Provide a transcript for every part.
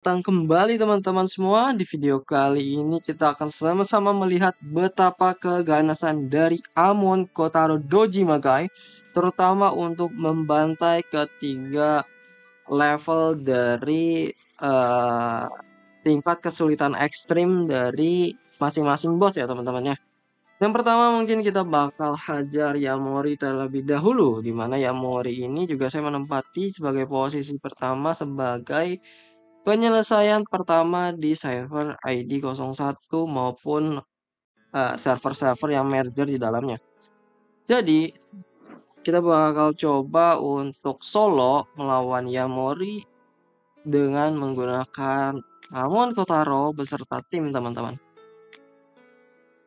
Datang kembali teman-teman semua. Di video kali ini kita akan sama-sama melihat betapa keganasan dari Amon Kotaro Doji Magai, terutama untuk membantai ketiga level dari tingkat kesulitan ekstrim dari masing-masing bos ya teman-teman ya. Yang pertama mungkin kita bakal hajar Yamori terlebih dahulu, di mana Yamori ini juga saya menempati sebagai posisi pertama sebagai penyelesaian pertama di server ID 01 maupun server-server yang merger di dalamnya. Jadi, kita bakal coba untuk solo melawan Yamori dengan menggunakan Amon Kotaro beserta tim teman-teman.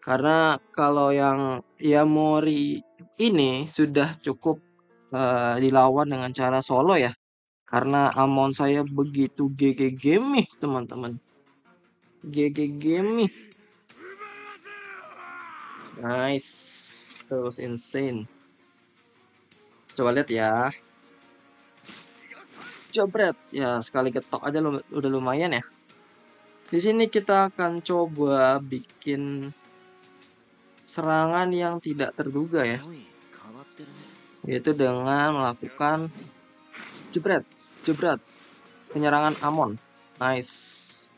Karena kalau yang Yamori ini sudah cukup dilawan dengan cara solo ya. Karena Amon saya begitu GG gaming teman-teman. GG gaming. Nice. Terus insane. Coba lihat ya. Jebret. Ya, sekali ketok aja udah lumayan ya. Di sini kita akan coba bikin serangan yang tidak terduga ya. Yaitu dengan melakukan jebret, jebret. Penyerangan Amon. Nice.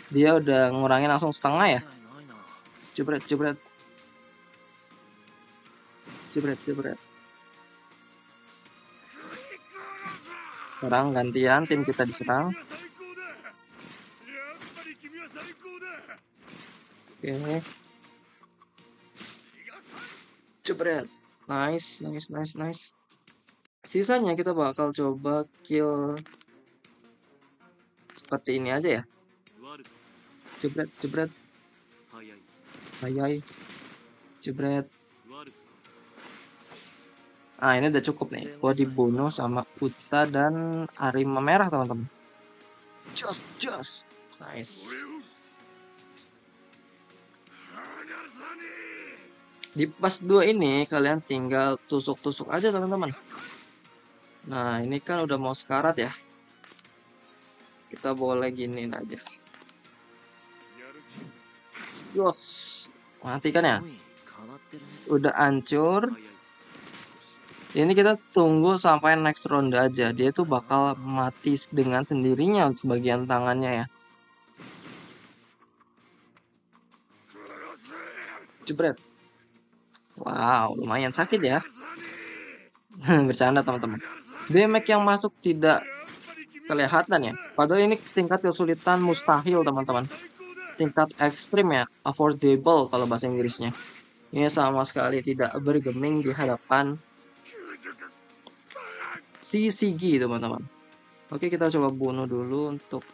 Dia udah ngurangin langsung setengah ya. Jebret, jebret. Jebret, jebret. Sekarang gantian tim kita diserang. Oke. Jebret. Nice, nice, nice, nice. Sisanya kita bakal coba kill seperti ini aja ya. Jebret, jebret. Hayai. Jebret. Ah, ini udah cukup nih. Gua dibunuh sama Uta dan Arima merah, teman-teman. Just. Nice. Di pas 2 ini kalian tinggal tusuk-tusuk aja, teman-teman. Nah, ini kan udah mau sekarat ya. Kita boleh giniin aja. Yos. Mati kan ya? Udah hancur. Ini kita tunggu sampai next round aja. Dia tuh bakal mati dengan sendirinya bagian tangannya ya. Jebret. Wow, lumayan sakit ya. Bercanda teman-teman. Damage yang masuk tidak kelihatan ya. Padahal ini tingkat kesulitan mustahil teman-teman. Tingkat ekstrim ya. Affordable kalau bahasa Inggrisnya. Ini sama sekali tidak bergeming di hadapan CCG teman-teman. Oke, kita coba bunuh dulu untuk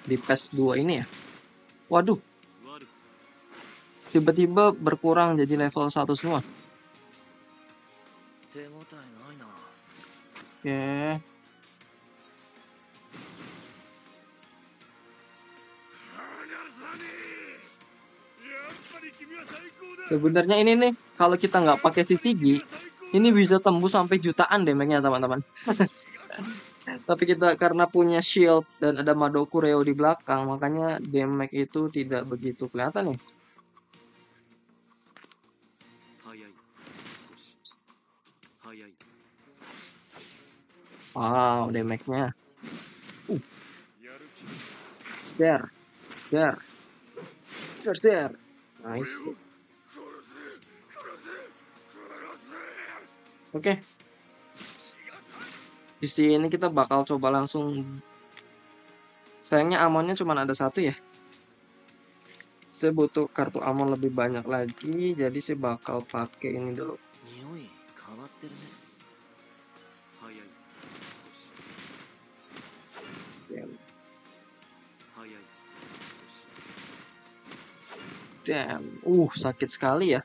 di PES 2 ini ya. Waduh. Tiba-tiba berkurang jadi level 1 semua. Oke. Sebenarnya ini nih, kalau kita nggak pakai CCG, ini bisa tembus sampai jutaan damage-nya teman-teman. Tapi kita karena punya shield dan ada Madoku Reo di belakang, makanya damage itu tidak begitu kelihatan ya. Wow, damage-nya. There. Nice. Oke. Di sini kita bakal coba langsung. Sayangnya amonnya cuma ada 1 ya. Saya butuh kartu amon lebih banyak lagi, jadi saya bakal pakai ini dulu. Damn, sakit sekali ya.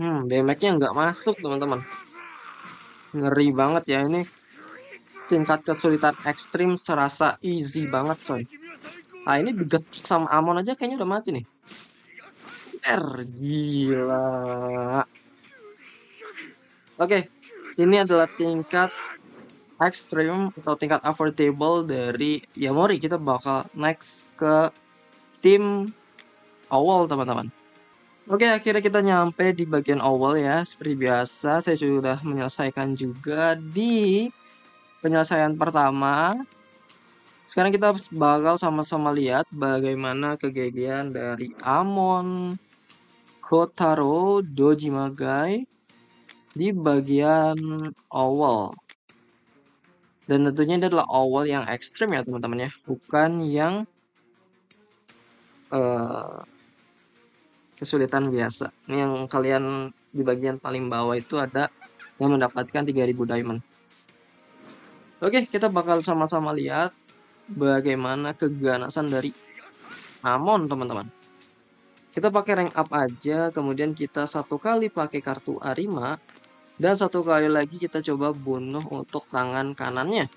Damage-nya nggak masuk teman-teman. Ngeri banget ya ini. Tingkat kesulitan ekstrim serasa easy banget coy. Ah, ini digetok sama Amon aja kayaknya udah mati nih. Gila. Oke, ini adalah tingkat ekstrim atau tingkat affordable dari Yamori. Kita bakal next ke tim awal, teman-teman. Oke, akhirnya kita nyampe di bagian awal ya. Seperti biasa, saya sudah menyelesaikan juga di penyelesaian pertama. Sekarang kita bakal sama-sama lihat bagaimana kegagalan dari Amon, Kotaro, Dojimagai di bagian awal. Dan tentunya ini adalah awal yang ekstrim ya teman-teman ya. Bukan yang kesulitan biasa. Ini yang kalian di bagian paling bawah itu ada yang mendapatkan 3000 diamond. Oke, kita bakal sama-sama lihat bagaimana keganasan dari Amon teman-teman. Kita pakai rank up aja, kemudian kita satu kali pakai kartu Arima, dan satu kali lagi kita coba bunuh untuk tangan kanannya.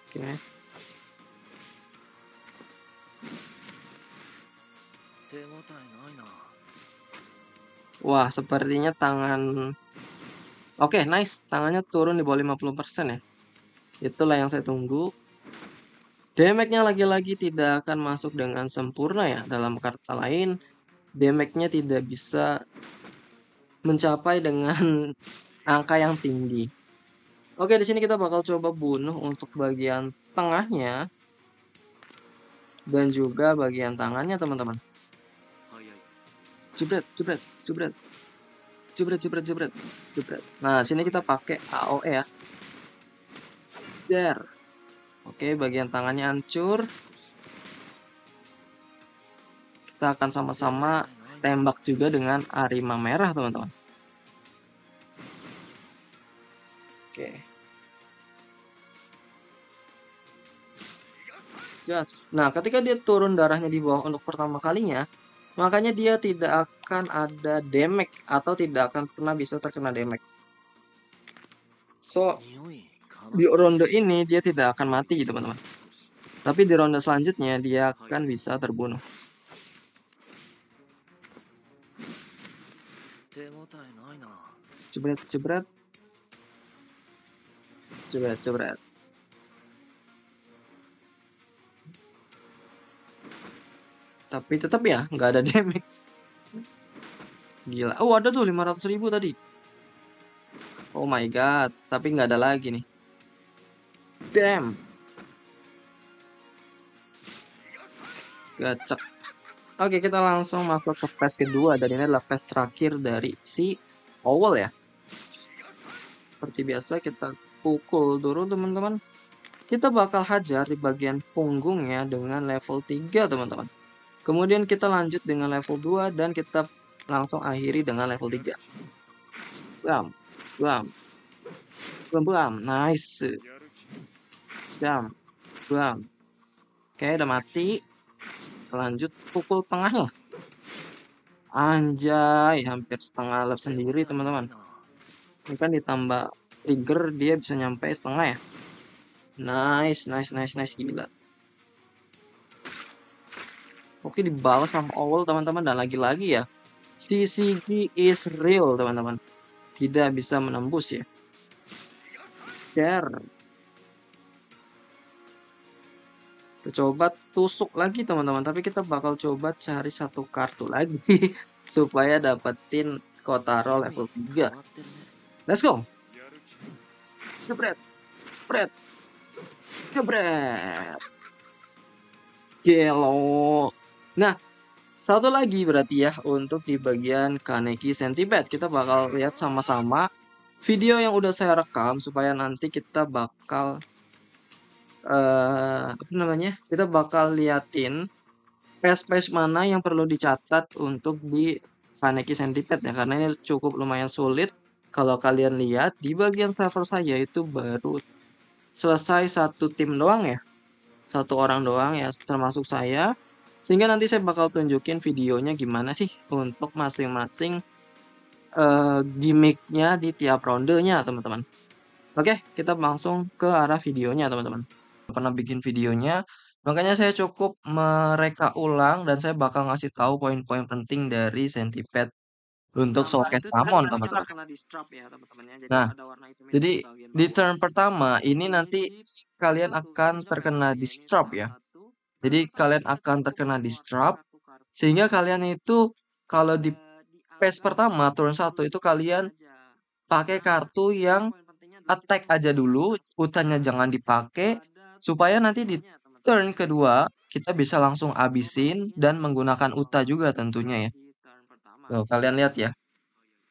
Oke. Wah, sepertinya tangan... Oke, nice. Tangannya turun di bawah 50% ya. Itulah yang saya tunggu. Damage-nya lagi-lagi tidak akan masuk dengan sempurna ya. Dalam kata lain, damage-nya tidak bisa mencapai dengan angka yang tinggi. Oke, di sini kita bakal coba bunuh untuk bagian tengahnya dan juga bagian tangannya, teman-teman. Jebret, jebret, jebret. Jebret, jebret, jebret, jebret. Nah, sini kita pakai AOE ya. Der. Oke, bagian tangannya hancur. Kita akan sama-sama tembak juga dengan Arima merah, teman-teman. Oke. Just. Nah, ketika dia turun darahnya di bawah untuk pertama kalinya, makanya dia tidak akan ada damage atau tidak akan pernah bisa terkena damage. So, di ronde ini dia tidak akan mati, teman-teman. Tapi di ronde selanjutnya dia akan bisa terbunuh. Jebret, jebret. Jebret, jebret. Tapi tetap ya, nggak ada damage. Gila. Oh, ada tuh 500.000 tadi. Oh my god. Tapi nggak ada lagi nih. Damn. Gacek. Oke, kita langsung masuk ke phase kedua. Dan ini adalah phase terakhir dari si Owl ya. Seperti biasa kita pukul dulu teman-teman. Kita bakal hajar di bagian punggungnya dengan level 3 teman-teman. Kemudian kita lanjut dengan level 2 dan kita langsung akhiri dengan level 3. Bam, bam, bam, bam, nice. Bam, bam. Oke, udah mati. Lanjut pukul tengahnya. Anjay, hampir setengah lap sendiri teman-teman. Ini kan ditambah trigger dia bisa nyampe setengah ya. Nice, nice, nice, nice, gila. Oke, dibalas sama Owl teman-teman, dan lagi-lagi ya, CCG is real teman-teman. Tidak bisa menembus ya. Share. Kita coba tusuk lagi teman-teman, tapi kita bakal coba cari satu kartu lagi supaya dapetin Kotaro level 3. Let's go. Jebret. Jebret. Jebret. Gelo. Nah, satu lagi berarti ya untuk di bagian Kaneki Centipede. Kita bakal lihat sama-sama video yang udah saya rekam supaya nanti kita bakal apa namanya? Kita bakal liatin patch-patch mana yang perlu dicatat untuk di Kaneki Centipede ya, karena ini cukup lumayan sulit. Kalau kalian lihat di bagian server saya itu baru selesai satu tim doang ya. Satu orang doang ya, termasuk saya. Sehingga nanti saya bakal tunjukin videonya gimana sih untuk masing-masing gimmicknya di tiap rondenya, teman-teman. Oke, kita langsung ke arah videonya, teman-teman. Pernah bikin videonya, makanya saya cukup mereka ulang dan saya bakal ngasih tahu poin-poin penting dari Centipede untuk showcase Amon, teman-teman. Nah, jadi di turn pertama ini nanti kalian akan terkena distrap ya. Jadi kalian akan terkena distrap sehingga kalian itu kalau di phase pertama turn 1 itu kalian pakai kartu yang attack aja dulu, utanya jangan dipakai supaya nanti di turn kedua kita bisa langsung abisin dan menggunakan uta juga tentunya ya. Tuh, kalian lihat ya.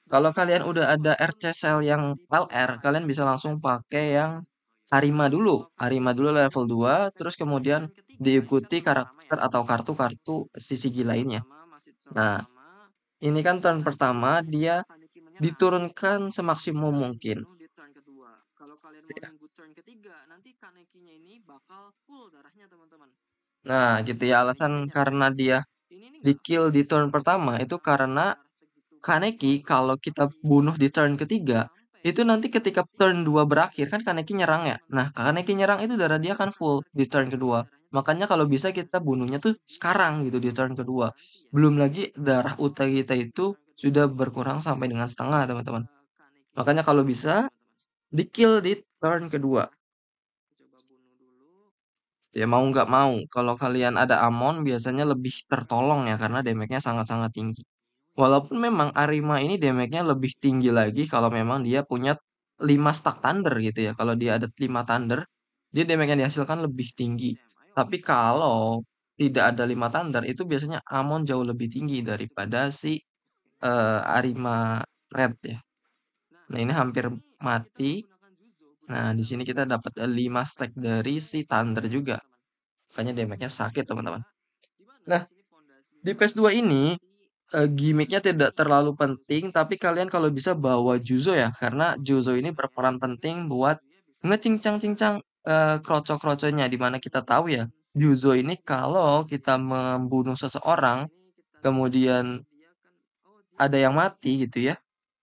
Kalau kalian udah ada RC Cell yang LR, kalian bisa langsung pakai yang Harima dulu. Harima dulu level 2, terus kemudian diikuti karakter atau kartu-kartu CCG lainnya. Nah, ini kan turn pertama dia diturunkan semaksimum mungkin. Ya. Nah, gitu ya alasan karena dia di kill di turn pertama itu karena Kaneki kalau kita bunuh di turn ketiga, itu nanti ketika turn 2 berakhir kan Kaneki nyerang ya. Nah, Kaneki nyerang itu darah dia kan full di turn kedua. Makanya kalau bisa kita bunuhnya tuh sekarang gitu di turn kedua. Belum lagi darah uta kita itu sudah berkurang sampai dengan setengah, teman-teman. Makanya kalau bisa di kill di turn kedua. Ya mau nggak mau, kalau kalian ada Amon biasanya lebih tertolong ya karena damage-nya sangat-sangat tinggi. Walaupun memang Arima ini damage-nya lebih tinggi lagi kalau memang dia punya 5 stack Thunder gitu ya. Kalau dia ada 5 Thunder, dia damage yang dihasilkan lebih tinggi. Tapi kalau tidak ada 5 Thunder, itu biasanya Amon jauh lebih tinggi daripada si Arima Red ya. Nah, ini hampir mati. Nah, di sini kita dapat 5 stack dari si Thunder juga. Makanya damage-nya sakit, teman-teman. Nah, di PS2 ini gimmicknya tidak terlalu penting, tapi kalian kalau bisa bawa Juzo ya, karena Juzo ini berperan penting buat ngecincang-cincang kroco-kroconya, di mana kita tahu ya, Juzo ini kalau kita membunuh seseorang, kemudian ada yang mati gitu ya,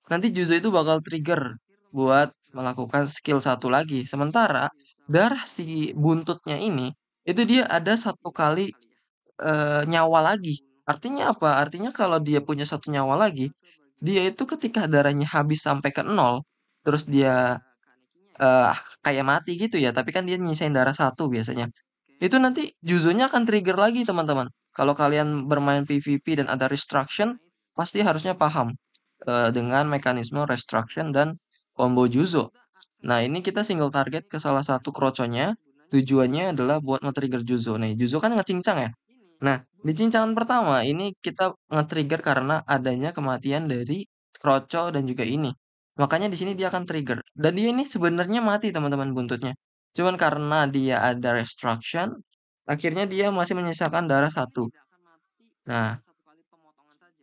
nanti Juzo itu bakal trigger buat melakukan skill satu lagi. Sementara darah si buntutnya ini, itu dia ada satu kali nyawa lagi. Artinya apa? Artinya kalau dia punya satu nyawa lagi, dia itu ketika darahnya habis sampai ke nol, terus dia eh, kayak mati gitu ya, tapi kan dia nyisain darah satu biasanya. Itu nanti Juzonya akan trigger lagi teman-teman. Kalau kalian bermain PvP dan ada restriction, pasti harusnya paham dengan mekanisme restriction dan combo Juzo. Nah, ini kita single target ke salah satu kroconya. Tujuannya adalah buat nge-trigger Juzo. Nih, Juzo kan ngecincang ya. Nah, di cincangan pertama ini kita nge-trigger karena adanya kematian dari kroco dan juga ini. Makanya di sini dia akan trigger. Dan dia ini sebenarnya mati teman-teman buntutnya. Cuman karena dia ada restriction, akhirnya dia masih menyisakan darah satu. Nah,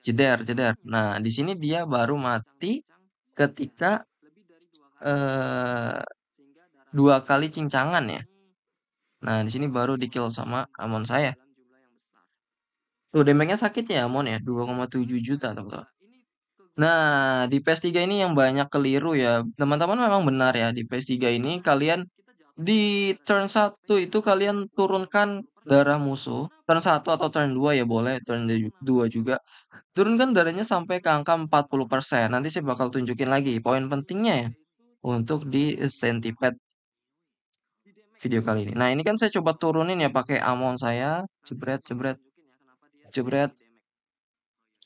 jeder, jeder. Nah, di sini dia baru mati ketika eh, 2 kali cincangan ya. Nah, di sini baru di kill sama Amon saya. Tuh, damage-nya sakit ya Amon ya, 2,7 juta teman-teman. Nah, di PS3 ini yang banyak keliru ya. Teman-teman memang benar ya, di PS3 ini kalian di turn 1 itu kalian turunkan darah musuh. Turn 1 atau turn 2 ya boleh, turn 2 juga. Turunkan darahnya sampai ke angka 40%. Nanti saya bakal tunjukin lagi poin pentingnya ya untuk di Centipede video kali ini. Nah, ini kan saya coba turunin ya pakai Amon saya. Jebret, jebret, jebret.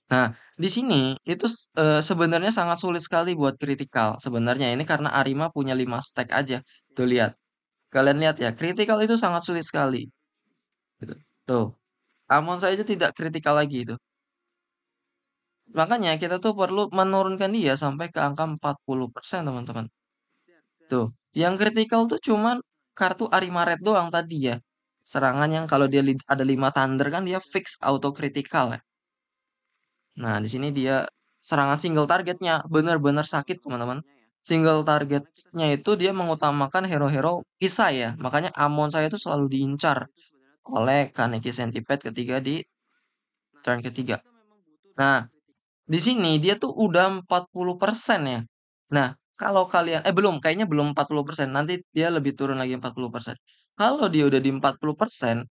Nah, di sini itu sebenarnya sangat sulit sekali buat kritikal. Sebenarnya ini karena Arima punya 5 stack aja. Tuh lihat. Kalian lihat ya, kritikal itu sangat sulit sekali. Gitu. Tuh, Amon saja tidak kritikal lagi itu. Makanya kita tuh perlu menurunkan dia sampai ke angka 40% teman-teman. Tuh, yang kritikal tuh cuman kartu Arima Red doang tadi ya. Serangan yang kalau dia ada 5 Thunder kan dia fix auto kritikal ya. Nah, di sini dia serangan single targetnya benar-benar sakit, teman-teman. Single targetnya itu dia mengutamakan hero-hero pisah ya. Makanya Amon saya itu selalu diincar oleh Kaneki Centipede ketika di turn ketiga. Nah, Di sini dia tuh udah 40% ya. Nah, kalau kalian belum, kayaknya belum 40%, nanti dia lebih turun lagi 40%. Kalau dia udah di 40%,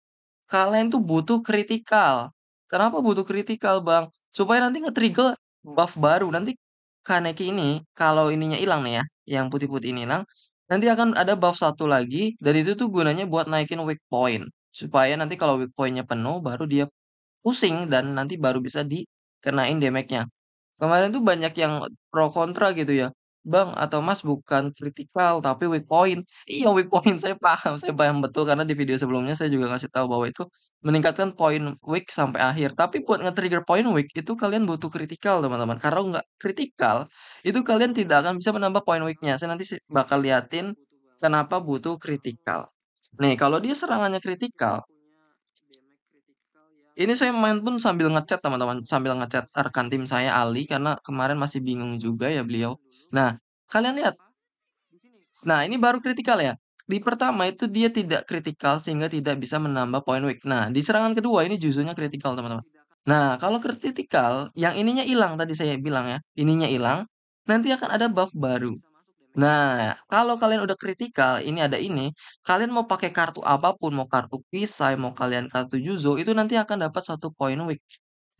kalian tuh butuh kritikal. Kenapa butuh kritikal, Bang? Supaya nanti nge-trigger buff baru. Nanti Kaneki ini, kalau ininya hilang nih ya, yang putih-putih ini hilang, nanti akan ada buff satu lagi, dan itu tuh gunanya buat naikin weak point. Supaya nanti kalau weak point-nya penuh, baru dia pusing dan nanti baru bisa dikenain damage-nya. Kemarin tuh banyak yang pro kontra gitu ya. Bang atau Mas bukan kritikal tapi weak point. Iya weak point saya paham betul karena di video sebelumnya saya juga ngasih tahu bahwa itu meningkatkan poin weak sampai akhir. Tapi buat nge-trigger poin weak itu kalian butuh kritikal teman-teman. Karena nggak kritikal itu kalian tidak akan bisa menambah poin weaknya. Saya nanti bakal liatin kenapa butuh kritikal. Nih kalau dia serangannya kritikal, ini saya main pun sambil ngechat teman-teman, sambil ngechat rekan tim saya Ali karena kemarin masih bingung juga ya beliau. Nah, kalian lihat. Nah, ini baru kritikal ya. Di pertama itu dia tidak kritikal sehingga tidak bisa menambah poin weak. Nah, di serangan kedua ini justru kritikal teman-teman. Nah, kalau kritikal yang ininya hilang tadi saya bilang ya, ininya hilang, nanti akan ada buff baru. Nah, kalau kalian udah kritikal, ini ada ini, kalian mau pakai kartu apapun, mau kartu pisai, mau kalian kartu Juzo, itu nanti akan dapat satu poin weak.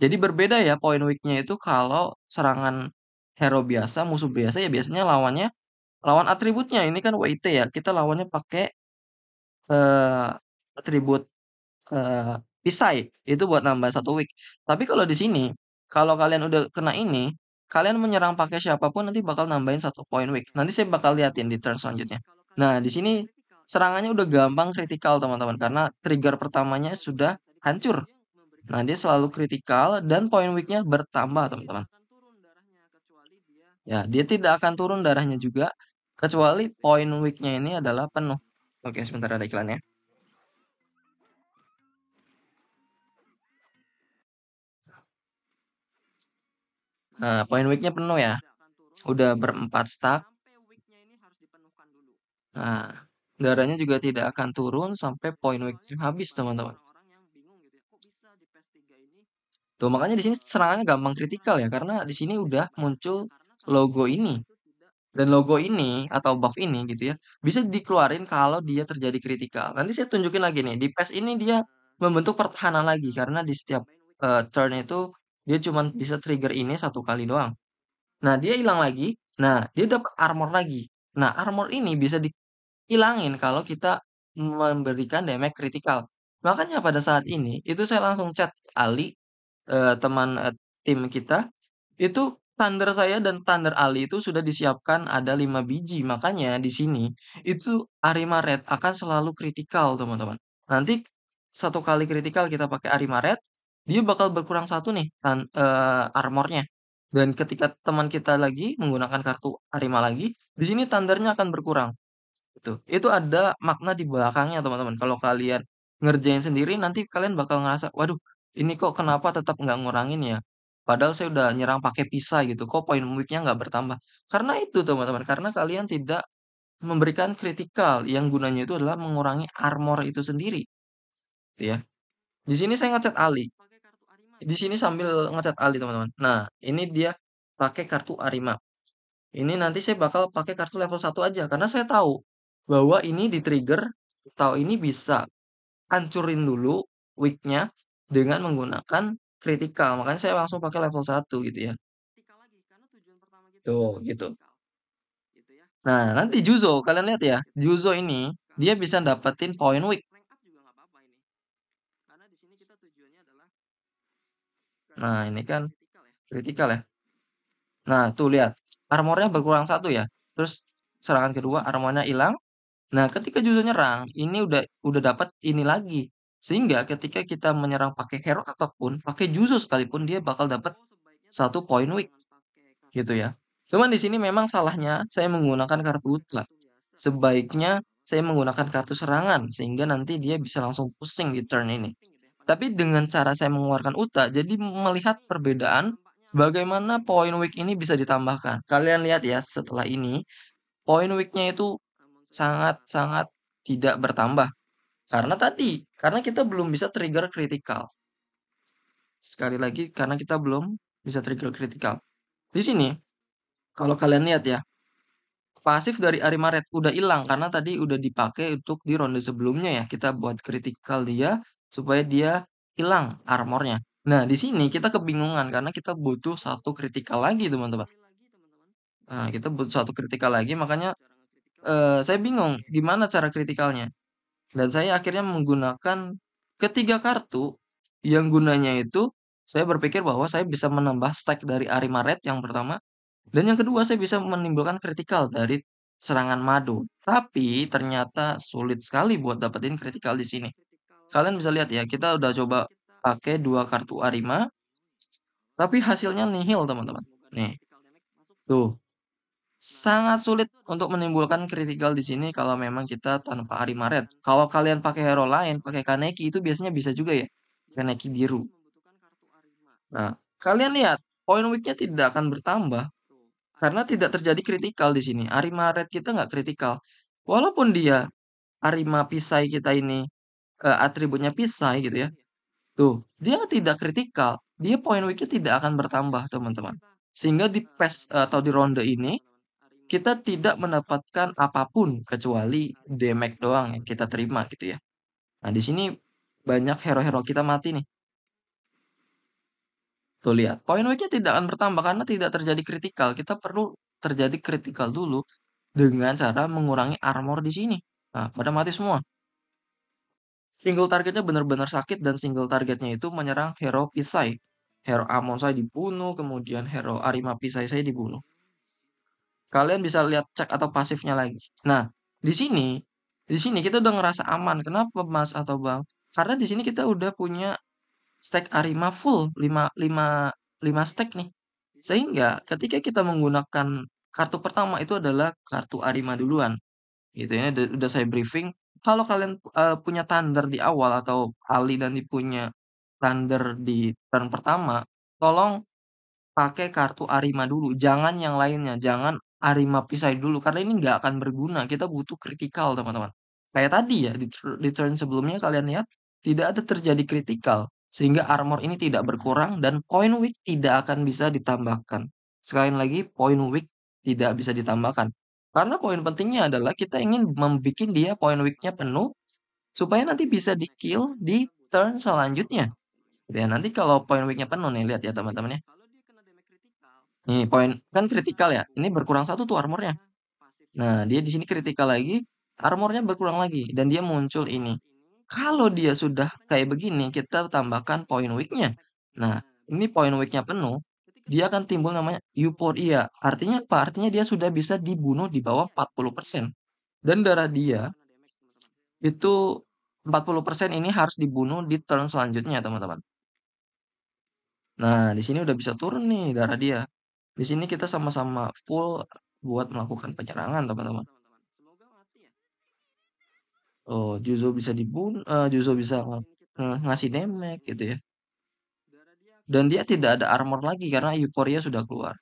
Jadi berbeda ya poin weaknya itu kalau serangan hero biasa, musuh biasa ya biasanya lawannya lawan atributnya. Ini kan WIT ya, kita lawannya pakai eh, atribut eh, pisai itu buat nambah satu weak. Tapi kalau di sini, kalau kalian udah kena ini, kalian menyerang pakai siapapun nanti bakal nambahin satu poin weak. Nanti saya bakal liatin di turn selanjutnya. Nah, di sini serangannya udah gampang kritikal teman-teman karena trigger pertamanya sudah hancur. Nah, dia selalu kritikal dan poin weaknya bertambah teman-teman. Ya, dia tidak akan turun darahnya juga kecuali poin weaknya ini adalah penuh. Oke, sebentar ada iklan ya. Nah, poin weaknya penuh ya. Udah berempat stack. Nah, darahnya juga tidak akan turun sampai poin weaknya habis, teman-teman. Tuh, makanya di sini serangannya gampang kritikal ya, karena di sini udah muncul logo ini. Dan logo ini atau buff ini gitu ya, bisa dikeluarin kalau dia terjadi kritikal. Nanti saya tunjukin lagi nih, di PES ini dia membentuk pertahanan lagi karena di setiap turn itu dia cuma bisa trigger ini satu kali doang. Nah, dia hilang lagi. Nah, dia dapat armor lagi. Nah, armor ini bisa dihilangin kalau kita memberikan damage kritikal. Makanya pada saat ini itu saya langsung chat Ali, teman tim kita, itu thunder saya dan thunder Ali itu sudah disiapkan ada 5 biji. Makanya di sini itu Arima Red akan selalu kritikal, teman-teman. Nanti satu kali kritikal kita pakai Arima Red, dia bakal berkurang satu nih armornya. Dan ketika teman kita lagi menggunakan kartu Arima lagi, di sini thundernya akan berkurang. Itu ada makna di belakangnya teman-teman. Kalau kalian ngerjain sendiri nanti kalian bakal ngerasa, waduh, ini kok kenapa tetap nggak ngurangin ya? Padahal saya udah nyerang pakai pisah gitu, kok poin weaknya nggak bertambah? Karena itu teman-teman, karena kalian tidak memberikan kritikal yang gunanya itu adalah mengurangi armor itu sendiri, gitu ya. Di sini saya ngecat Ali. Di sini sambil ngecat Ali teman-teman. Nah, ini dia pakai kartu Arima. Ini nanti saya bakal pakai kartu level 1 aja karena saya tahu bahwa ini di-trigger atau ini bisa hancurin dulu weaknya dengan menggunakan kritikal. Makanya saya langsung pakai level 1 gitu ya. Tuh, gitu. Nah, nanti Juzo, kalian lihat ya. Juzo ini dia bisa dapetin poin weak. Nah, ini kan kritikal ya. Nah, tuh lihat. Armornya berkurang satu ya. Terus serangan kedua armornya hilang. Nah, ketika Juzo nyerang, ini udah dapat ini lagi. Sehingga ketika kita menyerang pakai hero apapun, pakai Juzo sekalipun dia bakal dapat satu poin weak gitu ya. Cuman di sini memang salahnya saya menggunakan kartu Uta. Sebaiknya saya menggunakan kartu serangan sehingga nanti dia bisa langsung pusing di turn ini. Tapi dengan cara saya mengeluarkan Uta, jadi melihat perbedaan bagaimana poin weak ini bisa ditambahkan. Kalian lihat ya setelah ini, poin weaknya itu sangat-sangat tidak bertambah. Karena kita belum bisa trigger kritikal. Sekali lagi, karena kita belum bisa trigger kritikal. Di sini kalau kalian lihat ya, pasif dari Arimaret udah hilang karena tadi udah dipakai untuk di ronde sebelumnya ya. Kita buat kritikal dia supaya dia hilang armornya. Nah, di sini kita kebingungan karena kita butuh satu kritikal lagi, teman-teman. Nah, kita butuh satu kritikal lagi, makanya saya bingung gimana cara kritikalnya. Dan saya akhirnya menggunakan ketiga kartu yang gunanya itu saya berpikir bahwa saya bisa menambah stack dari Arimaret yang pertama, dan yang kedua saya bisa menimbulkan kritikal dari serangan Mado. Tapi ternyata sulit sekali buat dapetin kritikal di sini. Kalian bisa lihat ya, kita udah coba pakai dua kartu Arima, tapi hasilnya nihil, teman-teman. Nih, tuh. Sangat sulit untuk menimbulkan kritikal di sini kalau memang kita tanpa Arimaret. Kalau kalian pakai hero lain, pakai Kaneki itu biasanya bisa juga ya. Kaneki biru. Nah, kalian lihat, poin weaknya tidak akan bertambah karena tidak terjadi kritikal di sini. Arimaret kita nggak kritikal. Walaupun dia Arima Pisai kita ini atributnya Pisai gitu ya. Tuh, dia tidak kritikal. Dia poin weaknya tidak akan bertambah, teman-teman. Sehingga di patch atau di ronde ini kita tidak mendapatkan apapun kecuali damage doang yang kita terima gitu ya. Nah, di sini banyak hero-hero kita mati nih. Tuh lihat, poin weaknya tidak akan bertambah karena tidak terjadi kritikal. Kita perlu terjadi kritikal dulu dengan cara mengurangi armor di sini. Nah, pada mati semua. Single targetnya benar-benar sakit dan single targetnya itu menyerang hero Pisai. Hero Amon saya dibunuh, kemudian hero Arima Pisai saya dibunuh. Kalian bisa lihat cek atau pasifnya lagi. Nah, di sini kita udah ngerasa aman. Kenapa Mas atau Bang? Karena di sini kita udah punya stack Arima full 5 stack nih. Sehingga ketika kita menggunakan kartu pertama itu adalah kartu Arima duluan. Gitu ya, udah saya briefing. Kalau kalian punya Thunder di awal atau Ali nanti punya Thunder di turn pertama, tolong pakai kartu Arima dulu, jangan yang lainnya, jangan Arima Pisai dulu karena ini nggak akan berguna. Kita butuh kritikal, teman-teman. Kayak tadi ya di turn sebelumnya kalian lihat tidak ada terjadi kritikal sehingga armor ini tidak berkurang dan point weak tidak akan bisa ditambahkan. Sekali lagi point weak tidak bisa ditambahkan. Karena poin pentingnya adalah kita ingin membuat dia point weaknya penuh supaya nanti bisa di kill di turn selanjutnya. Gitu ya, nanti kalau point weaknya penuh nih, lihat ya teman-teman ya. Nih, poin kan kritikal ya. Ini berkurang satu tuh armornya. Nah, dia di sini kritikal lagi, armornya berkurang lagi dan dia muncul ini. Kalau dia sudah kayak begini, kita tambahkan poin weaknya. Nah, ini poin weaknya penuh, dia akan timbul namanya euforia. Artinya apa? Artinya dia sudah bisa dibunuh di bawah 40%. Dan darah dia itu 40% ini harus dibunuh di turn selanjutnya, teman-teman. Nah, di sini udah bisa turun nih darah dia. Di sini kita sama-sama full buat melakukan penyerangan, teman-teman. Oh, Juzo bisa ngasih damage gitu ya. Dan dia tidak ada armor lagi karena Euphoria sudah keluar.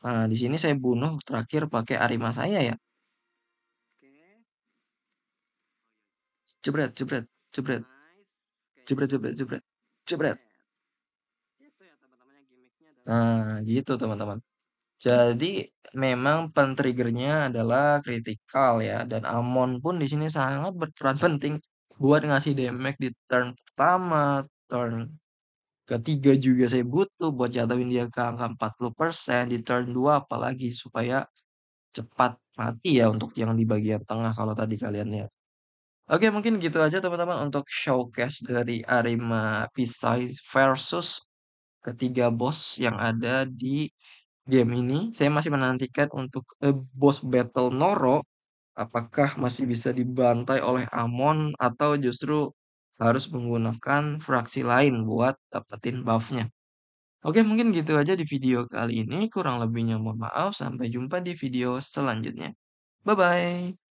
Nah, di sini saya bunuh terakhir pakai Arima saya ya. Jebret, jebret, jebret, jebret, jebret, jebret, jebret. Nah, gitu teman-teman. Jadi memang pen-triggernya adalah kritikal ya, dan Amon pun di sini sangat berperan penting buat ngasih damage di turn pertama, turn ketiga juga saya butuh buat jatuhin dia ke angka 40% di turn 2 apalagi supaya cepat mati ya untuk yang di bagian tengah kalau tadi kalian lihat. Oke, mungkin gitu aja teman-teman untuk showcase dari Arema Pisai versus ketiga bos yang ada di game ini. Saya masih menantikan untuk boss battle Noro. Apakah masih bisa dibantai oleh Amon atau justru harus menggunakan fraksi lain buat dapetin buffnya. Oke, mungkin gitu aja di video kali ini. Kurang lebihnya mohon maaf. Sampai jumpa di video selanjutnya. Bye-bye.